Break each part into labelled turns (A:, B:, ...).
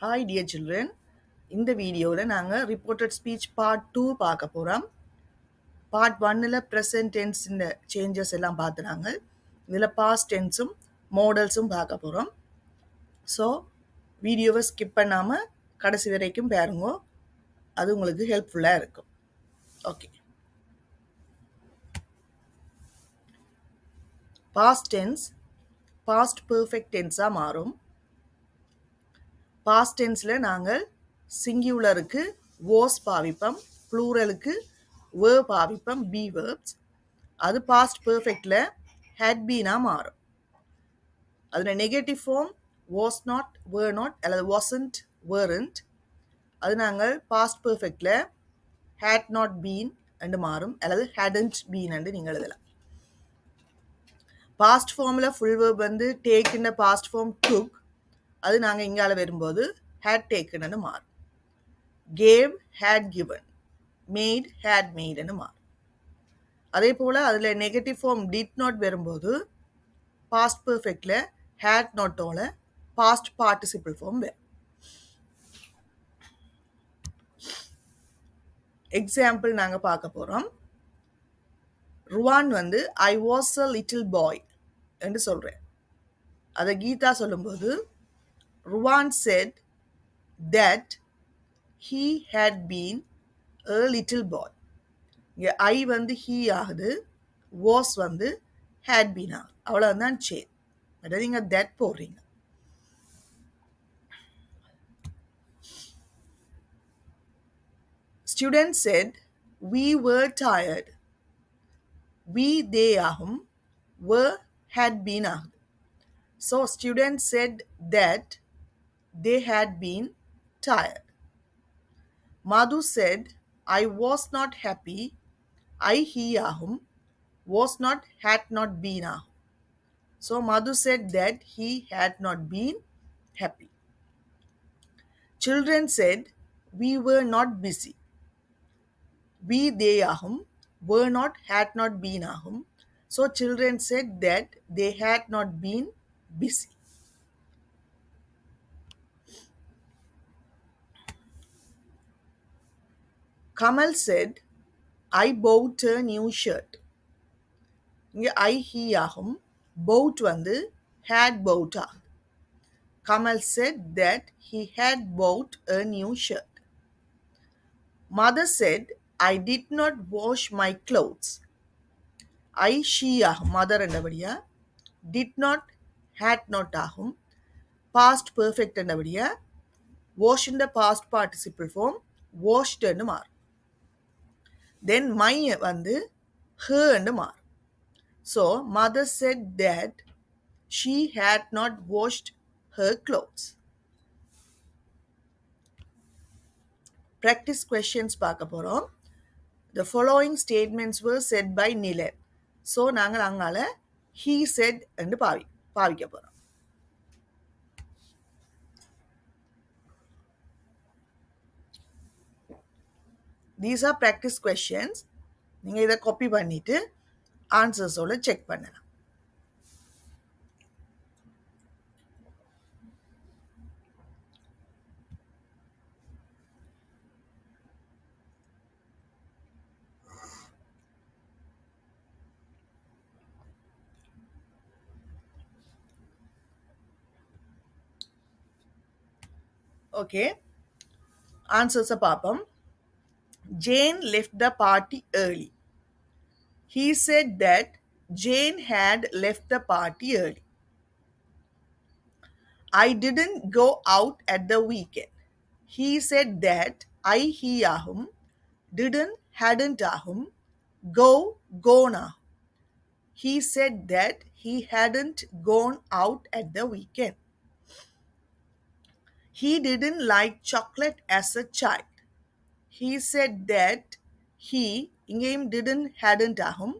A: Hi dear children. இந்த வீடியோவில் நாங்கள் ரிப்போர்ட்டட் ஸ்பீச் பார்ட் 2 பார்க்க போகிறோம். பார்ட் 1ல் ப்ரெசன்ட் டென்ஸ் இந்த சேஞ்சஸ் எல்லாம் பார்த்துனாங்க. இதில் பாஸ்ட் டென்ஸும் மாடல்ஸும் பார்க்க போகிறோம். ஸோ வீடியோவை ஸ்கிப் பண்ணாமல் கடைசி வரைக்கும் பாருங்க, அது உங்களுக்கு ஹெல்ப்ஃபுல்லாக இருக்கும். Okay, past tense past perfect டென்ஸாக மாறும். பாஸ்ட் டென்ஸில் நாங்கள் சிங்குலருக்கு வாஸ் பாவிப்போம், ப்ளூரலுக்கு வே பாவிப்போம், பி வேர்ப்ஸ். அது பாஸ்ட் பெர்ஃபெக்டில் ஹேட் பீனாக மாறும். அதில் negative form was not, were not அல்லது வாசன்ட், வேரண்ட். அது நாங்கள் பாஸ்ட் பெர்ஃபெக்டில் ஹேட் நாட் பீன் என்று மாறும் அல்லது ஹேடன்ட் பீன் என்று நீங்கள் எழுதலாம். பாஸ்ட் ஃபார்மில் ஃபுல் வேர்ப் வந்து டேக்குன்னு பாஸ்ட் ஃபார்ம் டுக், அது நாங்கள் இங்கால வரும்போது ஹேட் டேக்குன்னு மாறும். Gave had given, made had மேட்னு மாறும். அதே போல் அதில் நெகட்டிவ் ஃபார்ம் டிட் நாட் வரும்போது பாஸ்ட் பெர்ஃபெக்டில் ஹேட் நாட்டோட பாஸ்ட் பார்ட்டிசிபிள் ஃபார்ம் வரும். எக்ஸாம்பிள் நாங்கள் பார்க்க போகிறோம். ருவான் வந்து I was a little boy என்று சொல்கிறேன். அதை கீதா சொல்லும்போது Ruwan said that he had been a little boy. இங்கே ஐ வந்து he ஆகுது, was வந்து had been ஆகுது. அவ்வளோதான் சேஞ்ச். அதாவது நீங்கள் that போடுறீங்க. Student said we were tired. We they ஆகும், were had been ஆகுது. So student said that they had been tired. Madhu said I was not happy. I he ஆகும், was not had not been ஆகும். So Madhu said that he had not been happy. Children said we were not busy. We they ஆகும், were not had not been ஆகும். So children said that they had not been busy. Kamal said I bought a new shirt. இங்கே ஐ he ஆகும், bought வந்து had bought ஆகும். Kamal said that he had bought a new shirt. Mother said I did not wash my clothes. I she ஆகும், mother என்றபடியா. did not had not ஆகும், past perfect என்றபடியா. wash in the past participle form washed என்று மாறும். then my வந்து her என்று மாறும். So mother said that she had not washed her clothes. Practice questions பார்க்க போகிறோம். The following statements were said by Nilan. So நாங்கள் அங்கால he said என்று பாவிக்க போகிறோம். These are practice questions. நீங்கள் இதை காப்பி பண்ணிட்டு ஆன்சர்ஸோட செக் பண்ணலாம். ஓகே, ஆன்சர்ஸை பார்ப்போம். Jane left the party early. He said that Jane had left the party early. I didn't go out at the weekend. He said that I he ஆகும், didn't hadn't ஆகும், go gone ஆகும். He said that he hadn't gone out at the weekend. He didn't like chocolate as a child. He said that he இங்கேயும் didn't hadn't ஆகும்,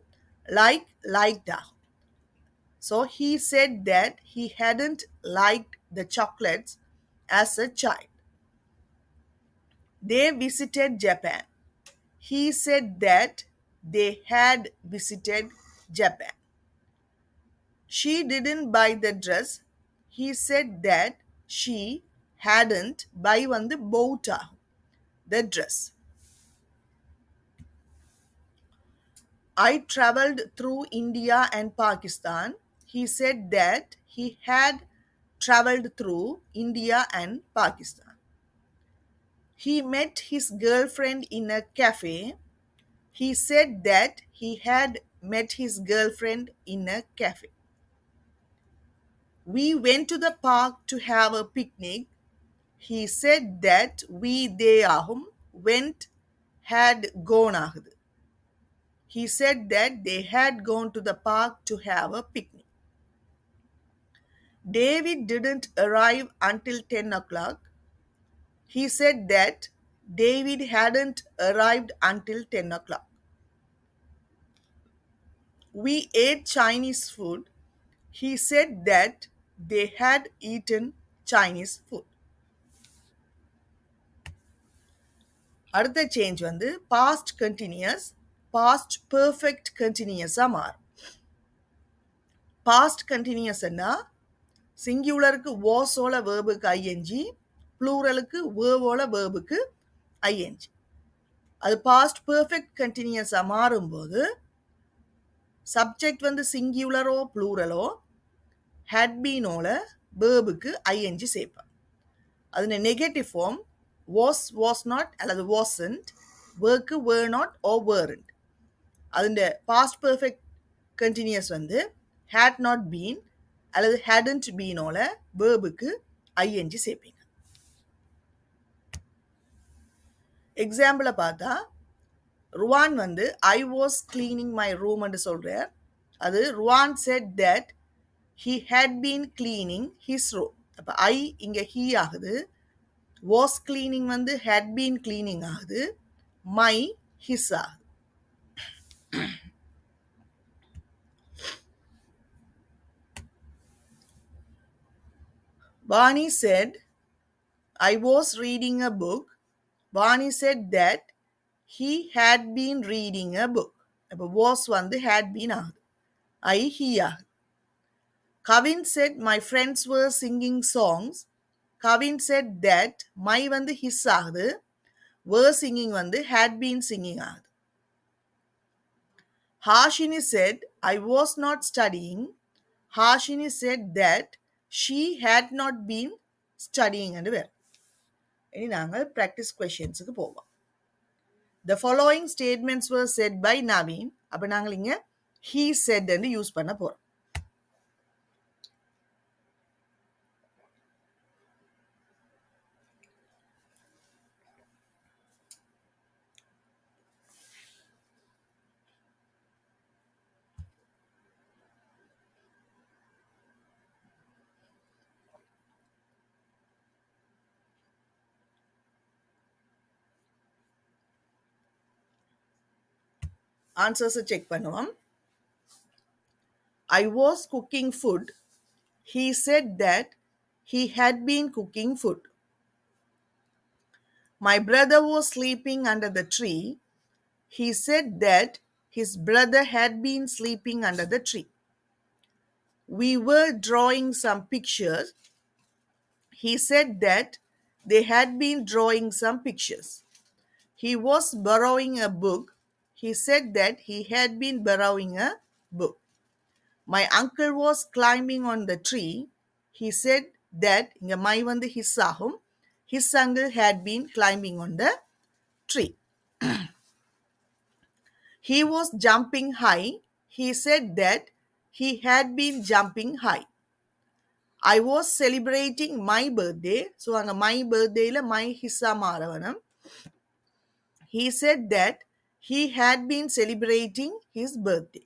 A: liked ஆகும். So he said that he hadn't liked the chocolates as a child. They visited Japan. He said that they had visited Japan. She didn't buy the dress. He said that she hadn't, by வந்து bought ஆகும். The dress. I traveled through India and Pakistan. He said that he had traveled through India and Pakistan. He met his girlfriend in a cafe. He said that he had met his girlfriend in a cafe. We went to the park to have a picnic. He said that we they ஆகும். Went had gone ஆகுது. He said that they had gone to the park to have a picnic. David didn't arrive until 10 o'clock. He said that David hadn't arrived until 10 o'clock. We ate Chinese food. He said that they had eaten Chinese food. அடுத்த change வந்து past continuous past perfect கண்டினியூஸாக மாறும். Past கண்டினியூஸ்ன்னா சிங்குலருக்கு வாஸோல வேர்புக்கு ING, ப்ளூரலுக்கு வேர்வோல வேர்புக்கு ஐஎன்ஜி. அது பாஸ்ட் பெர்ஃபெக்ட் கண்டினியூஸாக மாறும்போது சப்ஜெக்ட் வந்து சிங்குலரோ ப்ளூரலோ ஹேட்பீனோல வேர்புக்கு ஐஎன்ஜி சேர்ப்பேன். அதில் நெகட்டிவ் ஃபார்ம் வாஸ் நாட் அல்லது வாசன்ட், வேர்க்கு வேர் நாட் ஓ வேர்ன்ட். அதில் பாஸ்ட் பெர்ஃபெக்ட் கண்டினியூஸ் வந்து ஹேட் நாட் பீன் அல்லது ஹேடன்ட் பீனோல வேர்புக்கு ஐஎன்ஜி சேர்ப்பீங்க. எக்ஸாம்பிளை பார்த்தா ருவான் வந்து ஐ வாஸ் கிளீனிங் மை ரூம்னு சொல்கிறார். அது Ruwan said that he had been cleaning his room. அப்போ ஐ இங்கே ஹீ ஆகுது, வாஸ் கிளீனிங் வந்து ஹேட் பீன் கிளீனிங் ஆகுது, மை ஹிஸ் ஆகுது. Barney said, I was reading a book. Barney said that he had been reading a book. அப்போ was வந்து had been ஆகுது, I he ஆகுது. Kavin said, my friends were singing songs. Kavin said that my வந்து his ஆகுது, were singing வந்து had been singing ஆகுது. Harshini said, I was not studying. Harshini said that she had not been studying and வேறு. இனி நாங்கள் practice கொஷின்ஸுக்கு போவோம். The following statements were said by Naveen. அப்போ நாங்கள் இங்கே he said என்று யூஸ் பண்ண போகிறோம். ஆன்சர்ஸை செக் பண்ணுவோம். I was cooking food. He said that he had been cooking food. My brother was sleeping under the tree. He said that his brother had been sleeping under the tree. We were drawing some pictures. He said that they had been drawing some pictures. He was borrowing a book. He said that he had been borrowing a book. My uncle was climbing on the tree. He said that இங்க my வந்து his ஆகும். His uncle had been climbing on the tree. He was jumping high. He said that he had been jumping high. I was celebrating my birthday. So அங்க my birthdayல my his மாறவனம். He said that he had been celebrating his birthday.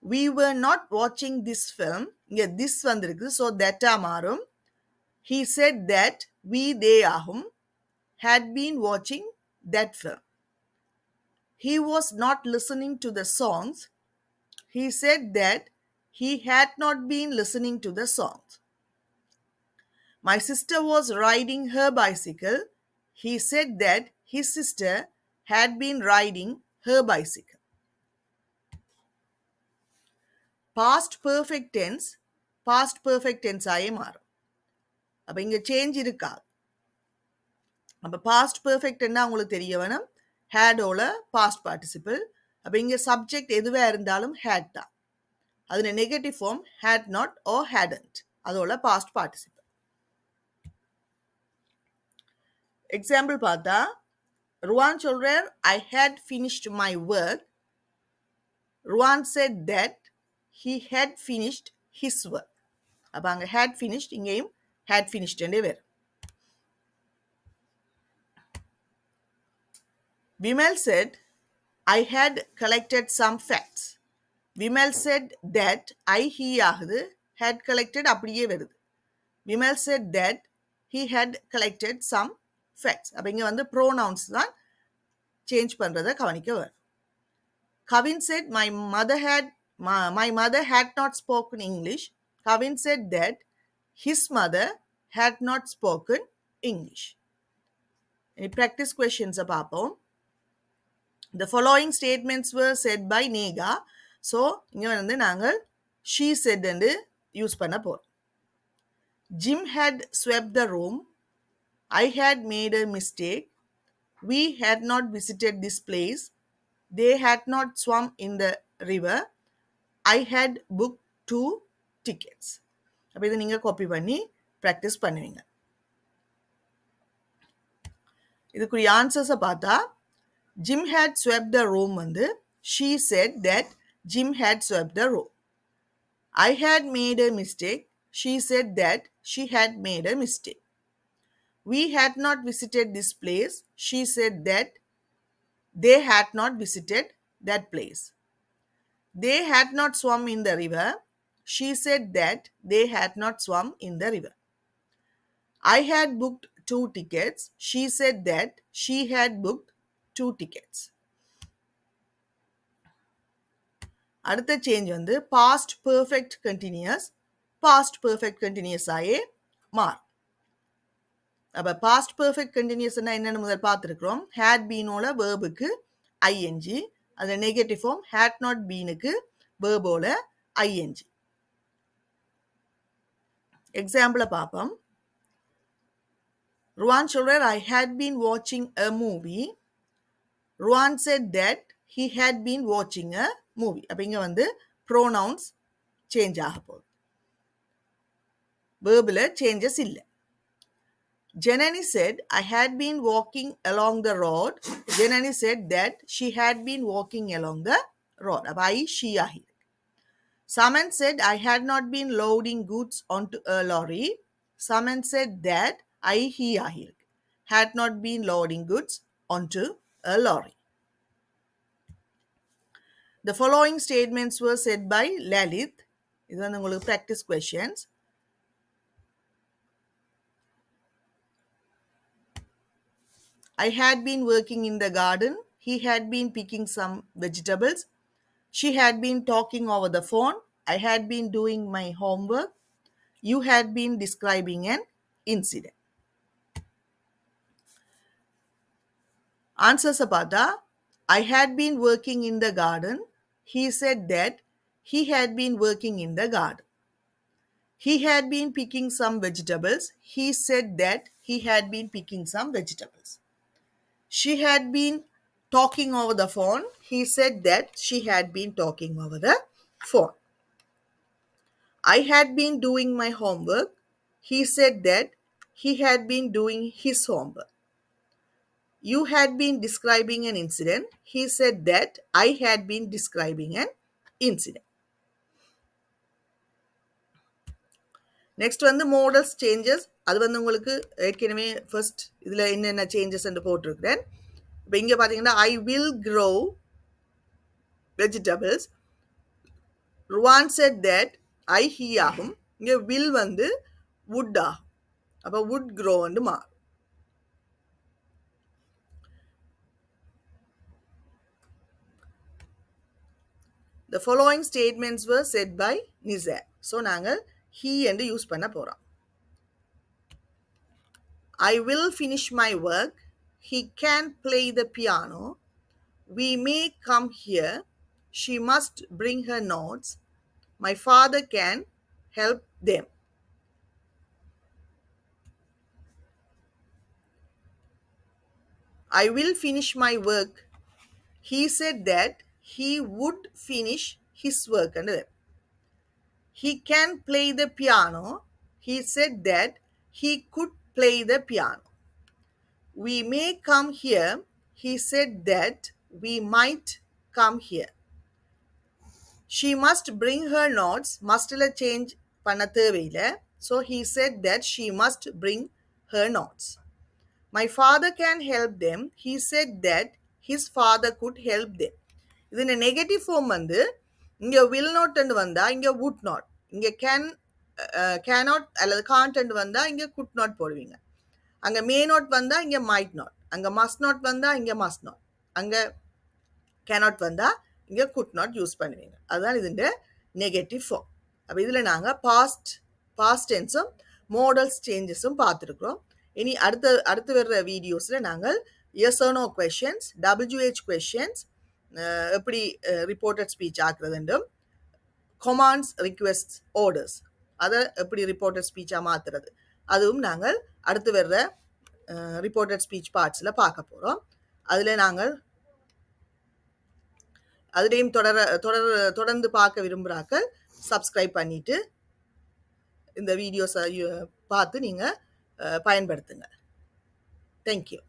A: We were not watching this film. இங்க this வந்திருக்கு, so that மாறும். He said that we they ஆகும், had been watching that film. He was not listening to the songs. He said that he had not been listening to the songs. My sister was riding her bicycle. He said that his sister had been riding her bicycle. Past perfect tense ஆயே மாறும். அப்போ இங்கே change இருக்கா? அப்போ past பெர்ஃபெக்ட்னா உங்களுக்கு தெரிய வேணும் ஹேடோட past participle. அப்போ இங்கே சப்ஜெக்ட் எதுவாக இருந்தாலும் ஹேட் தான். அதில் negative form had not or hadn't, அதோட பாஸ்ட் பார்ட்டிசிபிள். எக்ஸாம்பிள் பார்த்தா ருவான் சொல்றார் I had finished my work. Ruwan said that he had finished his work. அப்போ அங்கே ஹேட் ஃபினிஷ்ட், இங்கேயும் ஹேட் ஃபினிஷ்டே வேறு. Vimal said, I had collected some facts. Vimal said that I he ஆகுது, had collected அப்படியே வருது. Vimal said that he had collected some facts. அப்போ இங்கே வந்து ப்ரோனவுன்ஸ் தான் சேஞ்ச் பண்ணுறதை கவனிக்க வரும். Kavin said, my mother had not spoken English. Kavin said that his mother had not spoken English. இனி practice questions பார்ப்போம். The following statements were said by Nega. So, இங்கே வந்து நாங்கள் she said என்று யூஸ் பண்ண போகிறோம். Jim had swept the room. I had made a mistake. We had not visited this place. They had not swum in the river. I had booked 2 tickets. அப்போ இதை நீங்கள் copy பண்ணி practice பண்ணுவீங்க. இதுக்குரிய ஆன்சர்ஸை பார்த்தா Jim had swept the room வந்து she said that Jim had swept the room. I had made a mistake. She said that she had made a mistake. We had not visited this place. She said that they had not visited that place. They had not swum in the river. She said that they had not swum in the river. I had booked 2 tickets. She said that she had booked 2 tickets. அடுத்த change வந்து past perfect continuous past perfect continuous ஆயே மாறும். அப்போ past perfect கண்டினியூஸ்னா என்னென்னு முதல் பார்த்துருக்குறோம். Had பீனோட வேர்புக்கு ஐஎன்ஜி, அதில் நெகட்டிவ் ஃபார்ம் ஹேட் நாட் பீனுக்கு வேர்போட ஐஎன்ஜி. எக்ஸாம்பிளை பார்ப்போம். ருவான் சொல்றார் I had been watching a movie. Ruan said that he had been watching a movie. அப்போ இங்கே வந்து ப்ரோனவுன்ஸ் சேஞ்ச் ஆக போகுது, வேர்பில் சேஞ்சஸ் இல்லை. Janani said, I had been walking along the road. Janani said that she had been walking along the road. அப்போ I, she ஆகி. Saman said, I had not been loading goods onto a lorry. Saman said that I, he ஆகி. Had not been loading goods onto a lorry. The following statements were said by Lalith. இது வந்து உங்களுக்கு practice questions. I had been working in the garden. He had been picking some vegetables. She had been talking over the phone. I had been doing my homework. You had been describing an incident. Answers பார்த்தா I had been working in the garden. He said that he had been working in the garden. He had been picking some vegetables. He said that he had been picking some vegetables. She had been talking over the phone. He said that she had been talking over the phone. I had been doing my homework. He said that he had been doing his homework. You had been describing an incident. He said that I had been describing an incident. Next வந்து models changes. அது வந்து உங்களுக்கு ஏற்கனவே first இதில் என்னென்ன changes என்று போட்டிருக்கிறேன். இப்போ இங்கே பார்த்தீங்கன்னா I will grow vegetables. Ruwan said that I he ஆகும். இங்கே வில் வந்து வுட் ஆகும். அப்போ வுட் க்ரோ வந்து மாறும். The following statements were said by Nizar. So நாங்கள் he என்று யூஸ் பண்ண போகிறோம். I will finish my work. He can play the piano. We may come here. She must bring her notes. My father can help them. I will finish my work. He said that he would finish his work. He can play the piano. He said that he could play the piano. We may come here. He said that we might come here. She must bring her notes. Must'la change பண்ண தேவையில்லை. So he said that she must bring her notes. My father can help them. He said that his father could help them. இது negative form வந்து இங்கே will not வந்தா இங்கே would not, இங்கே cannot அல்லது can't வந்தா இங்கே குட் நாட் போடுவீங்க. அங்கே மே நாட் வந்தா இங்கே மைட் நாட், அங்கே மஸ்ட் நாட் வந்தா இங்கே மஸ்ட் நாட், அங்கே கேனாட் வந்தா இங்கே குட் நாட் யூஸ் பண்ணுவீங்க. அதுதான் இதுண்ட நெகட்டிவ் ஃபார்ம். அப்போ இதில் நாங்கள் பாஸ்ட் டென்ஸும் மாடல்ஸ் சேஞ்சஸும் பார்த்துருக்குறோம். இனி அடுத்து வர்ற வீடியோஸில் நாங்கள் yes or no questions, WH questions, எப்படி ரிப்போர்ட்டட் ஸ்பீச் ஆக்குறதுண்டும், கொமாண்ட்ஸ், ரிக்வெஸ்ட், ஆர்டர்ஸ் அதை எப்படி ரிப்போர்ட்டட் ஸ்பீச்சாக மாற்றுறது அதுவும் நாங்கள் அடுத்து வர்ற ரிப்போர்ட்டட் ஸ்பீச் பார்ட்ஸில் பார்க்க போகிறோம். அதில் நாங்கள் அதுலேயும் தொடர்ந்து பார்க்க விரும்புகிறாக்கள் சப்ஸ்கிரைப் பண்ணிவிட்டு இந்த வீடியோஸை பார்த்து நீங்கள் பயன்படுத்துங்க. தேங்க்யூ.